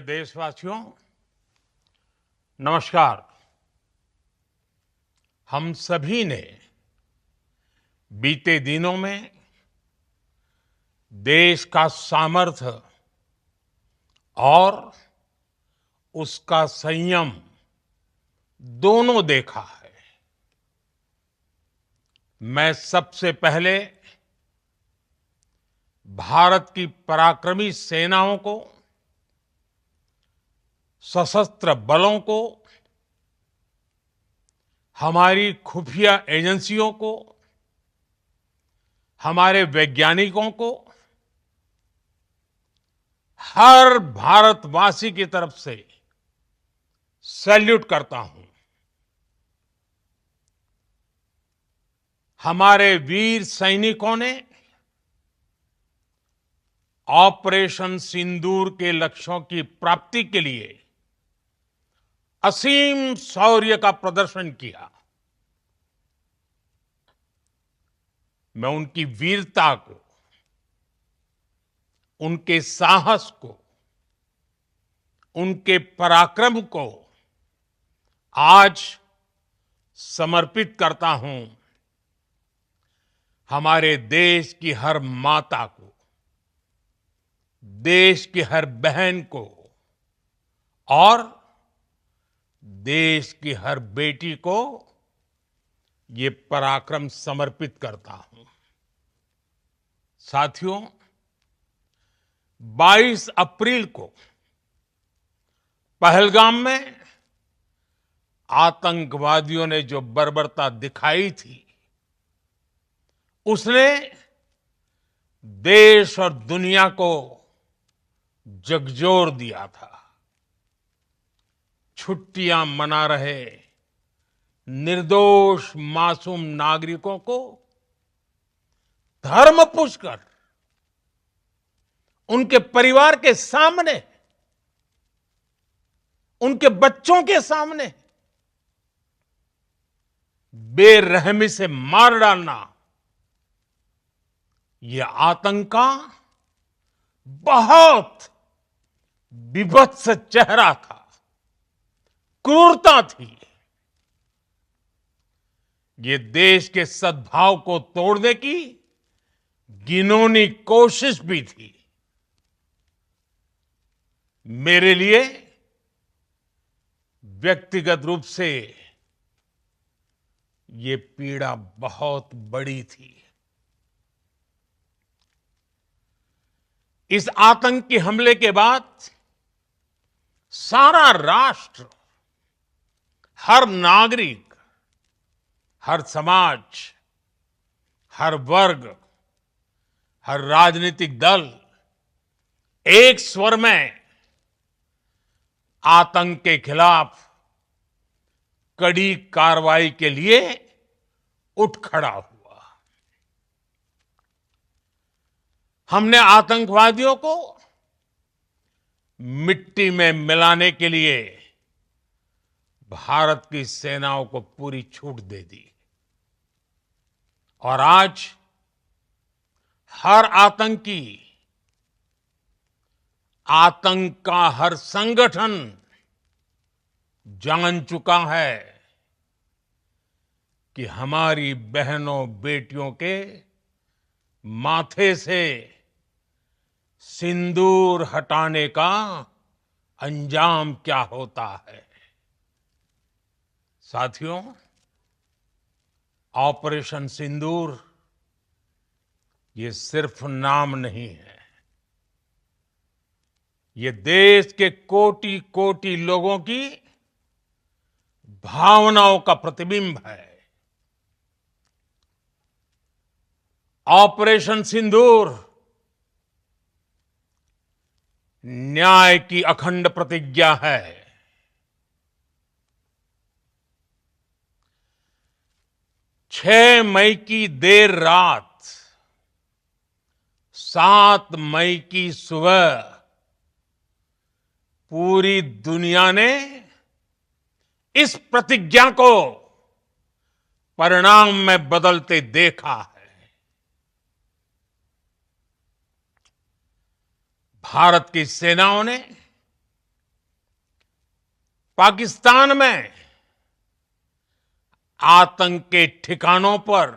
देशवासियों, नमस्कार। हम सभी ने बीते दिनों में देश का सामर्थ्य और उसका संयम दोनों देखा है। मैं सबसे पहले भारत की पराक्रमी सेनाओं को, सशस्त्र बलों को, हमारी खुफिया एजेंसियों को, हमारे वैज्ञानिकों को, हर भारतवासी की तरफ से सैल्यूट करता हूं। हमारे वीर सैनिकों ने ऑपरेशन सिंदूर के लक्ष्यों की प्राप्ति के लिए असीम शौर्य का प्रदर्शन किया। मैं उनकी वीरता को, उनके साहस को, उनके पराक्रम को आज समर्पित करता हूं हमारे देश की हर माता को, देश की हर बहन को और देश की हर बेटी को ये पराक्रम समर्पित करता हूं। साथियों, 22 अप्रैल को पहलगाम में आतंकवादियों ने जो बर्बरता दिखाई थी, उसने देश और दुनिया को झकझोर दिया था। छुट्टियां मना रहे निर्दोष मासूम नागरिकों को धर्म पूछकर उनके परिवार के सामने, उनके बच्चों के सामने बेरहमी से मार डालना, यह आतंक का बहुत विभत्स चेहरा था, क्रूरता थी। ये देश के सद्भाव को तोड़ने की घिनौनी कोशिश भी थी। मेरे लिए व्यक्तिगत रूप से ये पीड़ा बहुत बड़ी थी। इस आतंकी हमले के बाद सारा राष्ट्र, हर नागरिक, हर समाज, हर वर्ग, हर राजनीतिक दल एक स्वर में आतंक के खिलाफ कड़ी कार्रवाई के लिए उठ खड़ा हुआ। हमने आतंकवादियों को मिट्टी में मिलाने के लिए भारत की सेनाओं को पूरी छूट दे दी और आज हर आतंकी, आतंक का हर संगठन जान चुका है कि हमारी बहनों बेटियों के माथे से सिंदूर हटाने का अंजाम क्या होता है। साथियों, ऑपरेशन सिंदूर ये सिर्फ नाम नहीं है, ये देश के कोटि कोटि लोगों की भावनाओं का प्रतिबिंब है। ऑपरेशन सिंदूर न्याय की अखंड प्रतिज्ञा है। 6 मई की देर रात, 7 मई की सुबह पूरी दुनिया ने इस प्रतिज्ञा को परिणाम में बदलते देखा है। भारत की सेनाओं ने पाकिस्तान में आतंक के ठिकानों पर,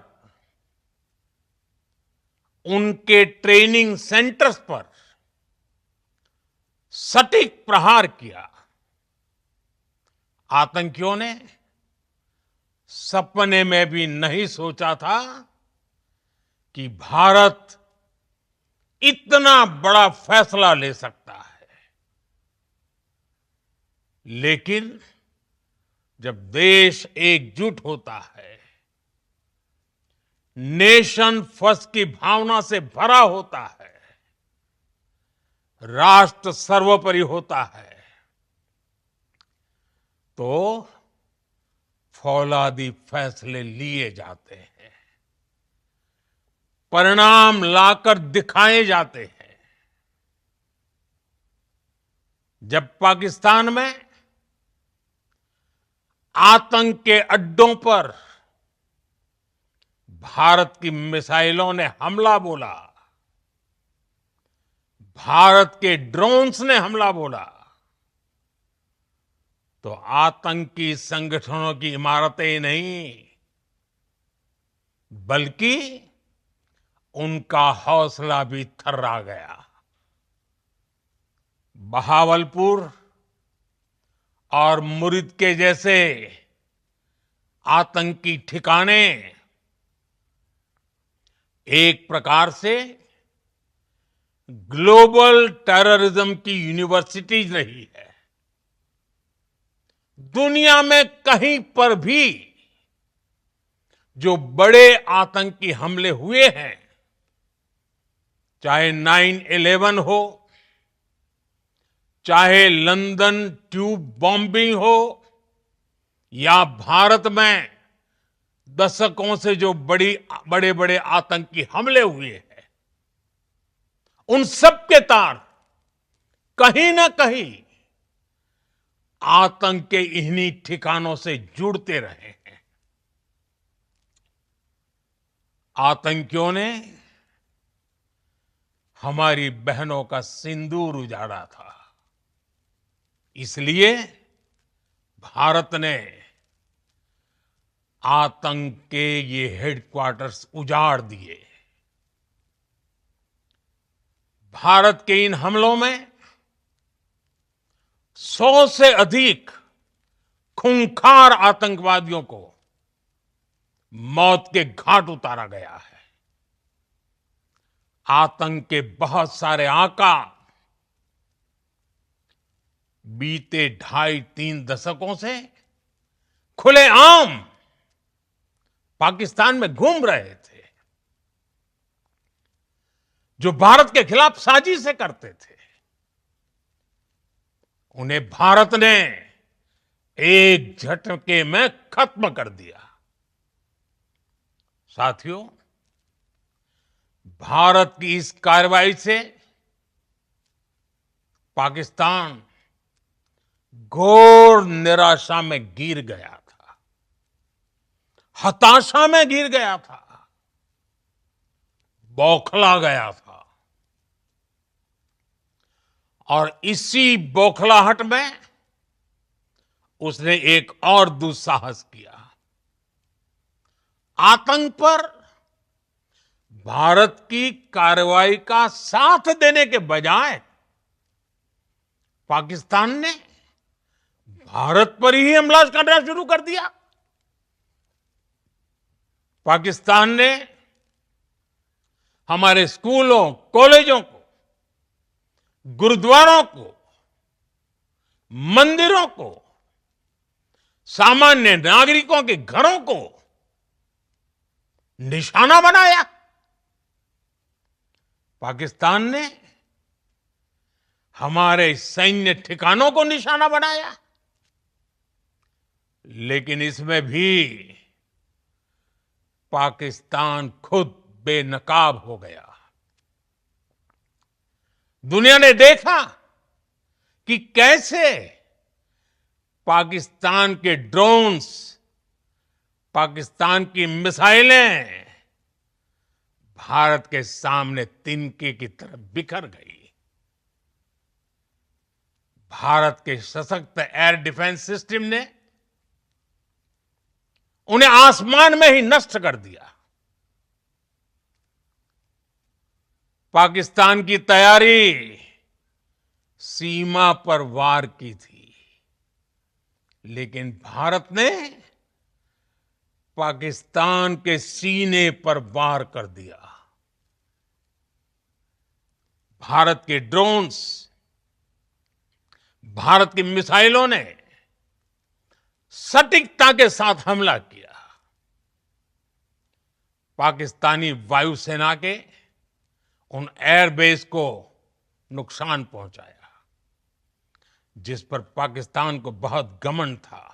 उनके ट्रेनिंग सेंटर्स पर सटीक प्रहार किया। आतंकियों ने सपने में भी नहीं सोचा था कि भारत इतना बड़ा फैसला ले सकता है। लेकिन जब देश एकजुट होता है, नेशन फर्स्ट की भावना से भरा होता है, राष्ट्र सर्वोपरि होता है, तो फौलादी फैसले लिए जाते हैं, परिणाम लाकर दिखाए जाते हैं। जब पाकिस्तान में आतंक के अड्डों पर भारत की मिसाइलों ने हमला बोला, भारत के ड्रोन्स ने हमला बोला, तो आतंकी संगठनों की इमारतें ही नहीं, बल्कि उनका हौसला भी थर्रा गया। बहावलपुर और मुरिद के जैसे आतंकी ठिकाने एक प्रकार से ग्लोबल टेररिज्म की यूनिवर्सिटीज रही है। दुनिया में कहीं पर भी जो बड़े आतंकी हमले हुए हैं, चाहे 9/11 हो, चाहे लंदन ट्यूब बॉम्बिंग हो, या भारत में दशकों से जो बड़े बड़े आतंकी हमले हुए हैं, उन सब के तार कहीं ना कहीं आतंक के इन्हीं ठिकानों से जुड़ते रहे हैं। आतंकियों ने हमारी बहनों का सिंदूर उजाड़ा था, इसलिए भारत ने आतंक के ये हेडक्वार्टर्स उजाड़ दिए। भारत के इन हमलों में 100 से अधिक खूंखार आतंकवादियों को मौत के घाट उतारा गया है। आतंक के बहुत सारे आका बीते 2.5-3 दशकों से खुलेआम पाकिस्तान में घूम रहे थे, जो भारत के खिलाफ साजिशें करते थे। उन्हें भारत ने एक झटके में खत्म कर दिया। साथियों, भारत की इस कार्रवाई से पाकिस्तान घोर निराशा में गिर गया था, हताशा में गिर गया था, बौखला गया था। और इसी बौखलाहट में उसने एक और दुस्साहस किया। आतंक पर भारत की कार्रवाई का साथ देने के बजाय पाकिस्तान ने भारत पर ही हमला करना शुरू कर दिया। पाकिस्तान ने हमारे स्कूलों, कॉलेजों को, गुरुद्वारों को, मंदिरों को, सामान्य नागरिकों के घरों को निशाना बनाया। पाकिस्तान ने हमारे सैन्य ठिकानों को निशाना बनाया। लेकिन इसमें भी पाकिस्तान खुद बेनकाब हो गया। दुनिया ने देखा कि कैसे पाकिस्तान के ड्रोन्स, पाकिस्तान की मिसाइलें भारत के सामने तिनके की तरह बिखर गई। भारत के सशक्त एयर डिफेंस सिस्टम ने उन्हें आसमान में ही नष्ट कर दिया। पाकिस्तान की तैयारी सीमा पर वार की थी, लेकिन भारत ने पाकिस्तान के सीने पर वार कर दिया। भारत के ड्रोन्स, भारत की मिसाइलों ने सटीकता के साथ हमला किया। पाकिस्तानी वायुसेना के उन एयरबेस को नुकसान पहुंचाया, जिस पर पाकिस्तान को बहुत घमंड था।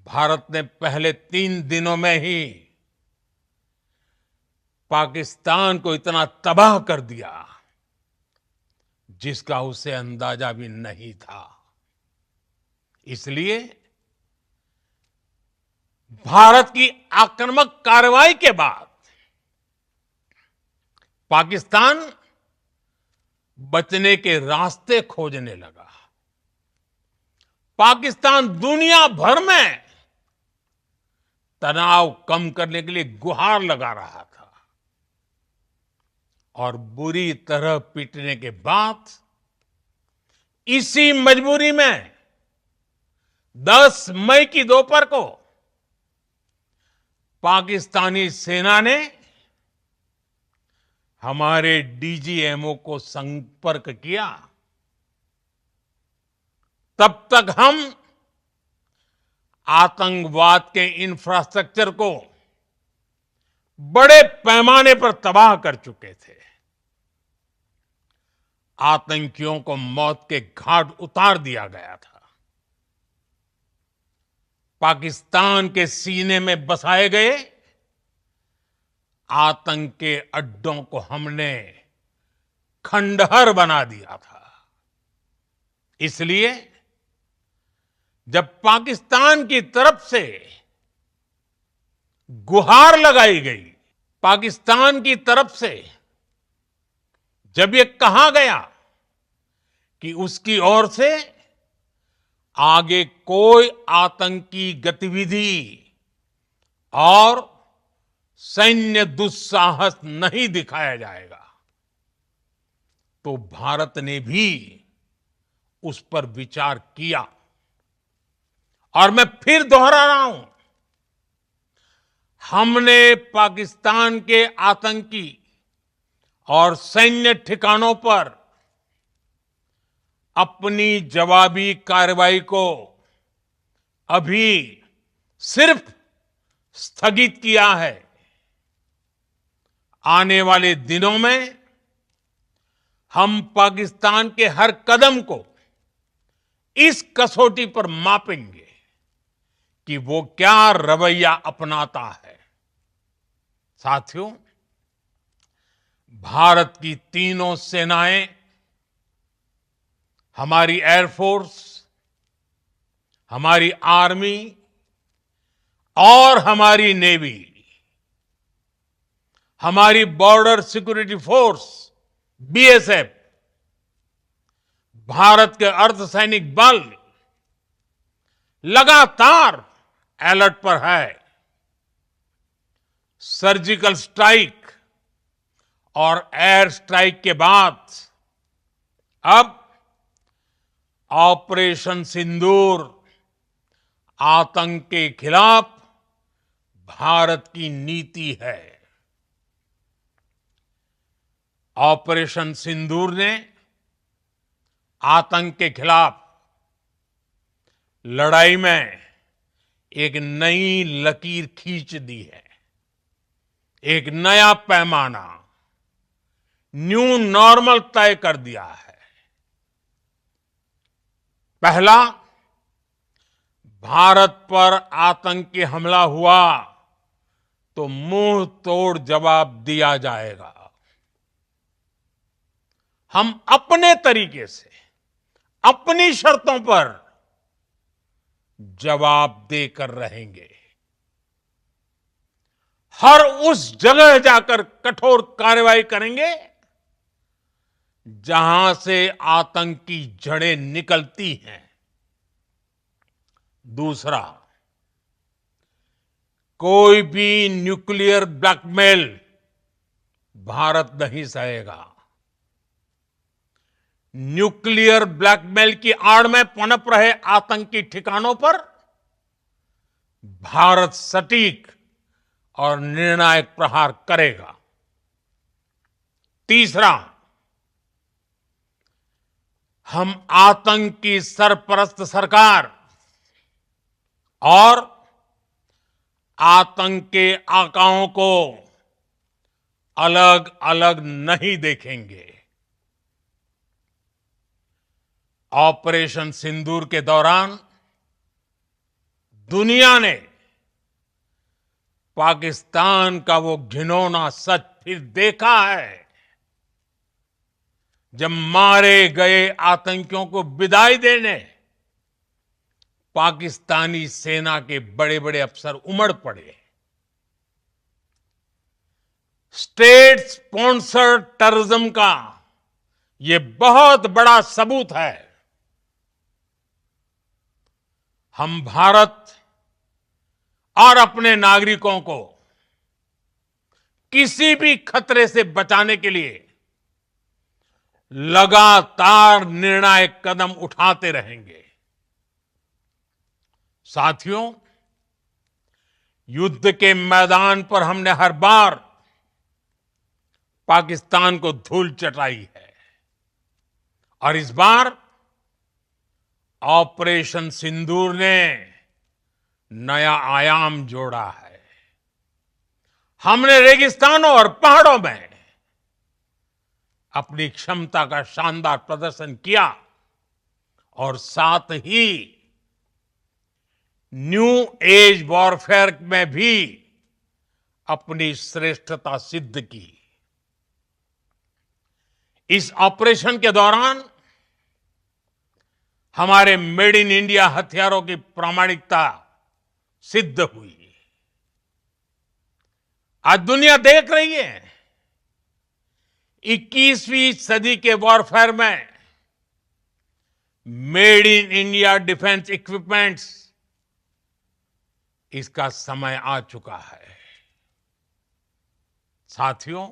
भारत ने पहले 3 दिनों में ही पाकिस्तान को इतना तबाह कर दिया जिसका उसे अंदाजा भी नहीं था। इसलिए भारत की आक्रामक कार्रवाई के बाद पाकिस्तान बचने के रास्ते खोजने लगा। पाकिस्तान दुनिया भर में तनाव कम करने के लिए गुहार लगा रहा था और बुरी तरह पीटने के बाद इसी मजबूरी में 10 मई की दोपहर को पाकिस्तानी सेना ने हमारे डीजीएमओ को संपर्क किया। तब तक हम आतंकवाद के इंफ्रास्ट्रक्चर को बड़े पैमाने पर तबाह कर चुके थे। आतंकियों को मौत के घाट उतार दिया गया था। पाकिस्तान के सीने में बसाए गए आतंक के अड्डों को हमने खंडहर बना दिया था। इसलिए जब पाकिस्तान की तरफ से गुहार लगाई गई, पाकिस्तान की तरफ से जब ये कहा गया कि उसकी ओर से आगे कोई आतंकी गतिविधि और सैन्य दुस्साहस नहीं दिखाया जाएगा, तो भारत ने भी उस पर विचार किया। और मैं फिर दोहरा रहा हूं, हमने पाकिस्तान के आतंकी और सैन्य ठिकानों पर अपनी जवाबी कार्रवाई को अभी सिर्फ स्थगित किया है। आने वाले दिनों में हम पाकिस्तान के हर कदम को इस कसौटी पर मापेंगे कि वो क्या रवैया अपनाता है। साथियों, भारत की तीनों सेनाएं, हमारी एयरफोर्स, हमारी आर्मी और हमारी नेवी, हमारी border security force BSF, Bharat के अर्धसैनिक बल लगातार अलर्ट पर है। सर्जिकल स्ट्राइक और एयर स्ट्राइक के बाद अब ऑपरेशन सिंदूर आतंक के खिलाफ भारत की नीति है। ऑपरेशन सिंदूर ने आतंक के खिलाफ लड़ाई में एक नई लकीर खींच दी है, एक नया पैमाना, न्यू नॉर्मल तय कर दिया है। पहला, भारत पर आतंकी हमला हुआ तो मुंह तोड़ जवाब दिया जाएगा। हम अपने तरीके से, अपनी शर्तों पर जवाब देकर रहेंगे। हर उस जगह जाकर कठोर कार्रवाई करेंगे जहां से आतंक की जड़ें निकलती हैं। दूसरा, कोई भी न्यूक्लियर ब्लैकमेल भारत नहीं सहेगा। न्यूक्लियर ब्लैकमेल की आड़ में पनप रहे आतंकी ठिकानों पर भारत सटीक और निर्णायक प्रहार करेगा। तीसरा, हम आतंक की सरपरस्त सरकार और आतंक के आकाओं को अलग अलग नहीं देखेंगे। ऑपरेशन सिंदूर के दौरान दुनिया ने पाकिस्तान का वो घिनौना सच फिर देखा है, जब मारे गए आतंकियों को विदाई देने पाकिस्तानी सेना के बड़े बड़े अफसर उमड़ पड़े। स्टेट स्पॉन्सर्ड टेररिज्म का ये बहुत बड़ा सबूत है। हम भारत और अपने नागरिकों को किसी भी खतरे से बचाने के लिए लगातार निर्णायक कदम उठाते रहेंगे। साथियों, युद्ध के मैदान पर हमने हर बार पाकिस्तान को धूल चटाई है और इस बार ऑपरेशन सिंदूर ने नया आयाम जोड़ा है। हमने रेगिस्तानों और पहाड़ों में अपनी क्षमता का शानदार प्रदर्शन किया और साथ ही न्यू एज वॉरफेयर में भी अपनी श्रेष्ठता सिद्ध की। इस ऑपरेशन के दौरान हमारे मेड इन इंडिया हथियारों की प्रामाणिकता सिद्ध हुई। आज दुनिया देख रही है 21वीं सदी के वॉरफेयर में made in India defence equipments, इसका समय आ चुका है। साथियों,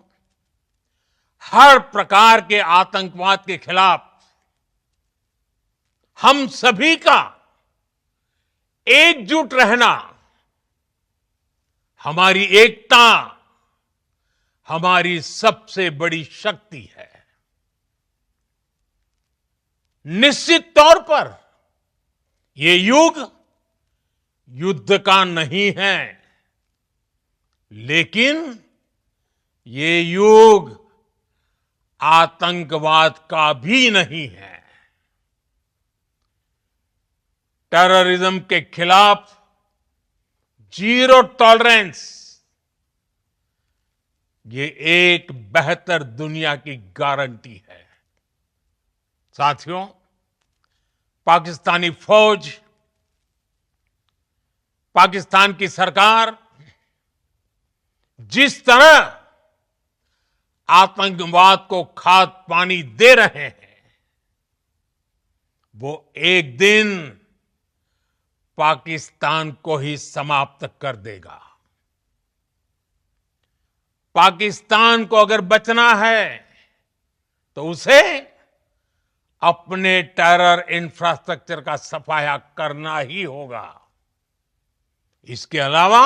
हर प्रकार के आतंकवाद के खिलाफ हम सभी का एकजुट रहना, हमारी एकता हमारी सबसे बड़ी शक्ति है। निश्चित तौर पर ये युग युद्ध का नहीं है, लेकिन ये युग आतंकवाद का भी नहीं है। टेररिज्म के खिलाफ जीरो टॉलरेंस, ये एक बेहतर दुनिया की गारंटी है। साथियों, पाकिस्तानी फौज, पाकिस्तान की सरकार जिस तरह आतंकवाद को खाद पानी दे रहे हैं, वो एक दिन पाकिस्तान को ही समाप्त कर देगा। पाकिस्तान को अगर बचना है तो उसे अपने टेरर इंफ्रास्ट्रक्चर का सफाया करना ही होगा। इसके अलावा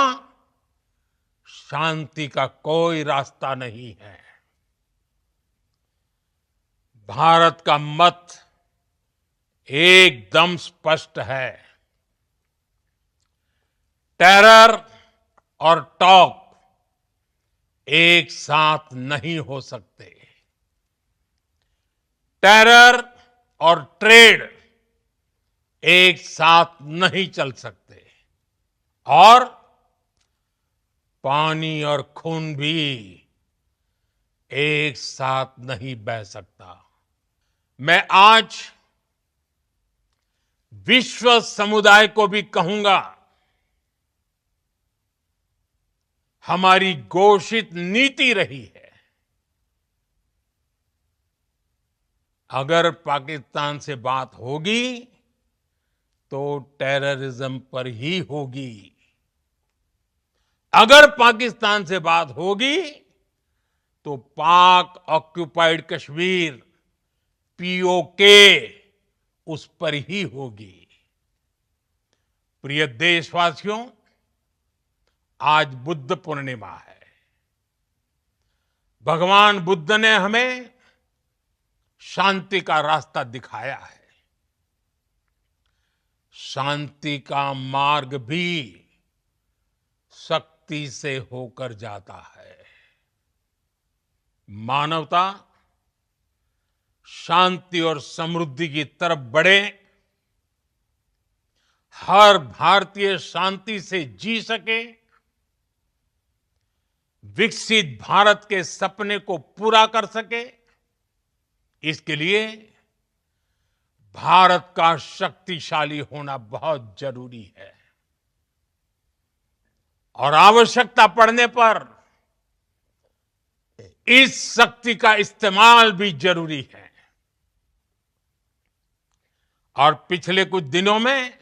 शांति का कोई रास्ता नहीं है। भारत का मत एकदम स्पष्ट है। टेरर और टॉक एक साथ नहीं हो सकते। टेरर और ट्रेड एक साथ नहीं चल सकते और पानी और खून भी एक साथ नहीं बह सकता। मैं आज विश्व समुदाय को भी कहूंगा, हमारी घोषित नीति रही है अगर पाकिस्तान से बात होगी तो टेररिज्म पर ही होगी। अगर पाकिस्तान से बात होगी तो पाक ऑक्युपाइड कश्मीर पीओके उस पर ही होगी। प्रिय देशवासियों, आज बुद्ध पूर्णिमा है। भगवान बुद्ध ने हमें शांति का रास्ता दिखाया है। शांति का मार्ग भी शक्ति से होकर जाता है। मानवता शांति और समृद्धि की तरफ बढ़े, हर भारतीय शांति से जी सके, विकसित भारत के सपने को पूरा कर सके, इसके लिए भारत का शक्तिशाली होना बहुत जरूरी है। और आवश्यकता पड़ने पर इस शक्ति का इस्तेमाल भी जरूरी है। और पिछले कुछ दिनों में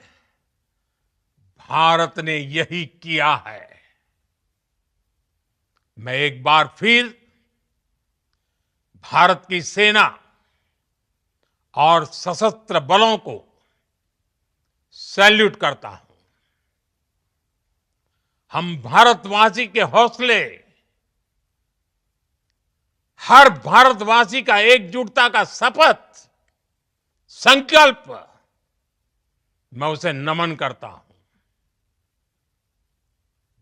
भारत ने यही किया है। मैं एक बार फिर भारत की सेना और सशस्त्र बलों को सैल्यूट करता हूं। हम भारतवासी के हौसले, हर भारतवासी का एकजुटता का शपथ, संकल्प, मैं उसे नमन करता हूं।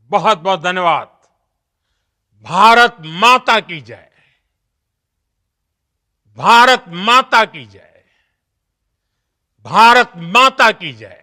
बहुत बहुत धन्यवाद। भारत माता की जय। भारत माता की जय। भारत माता की जय।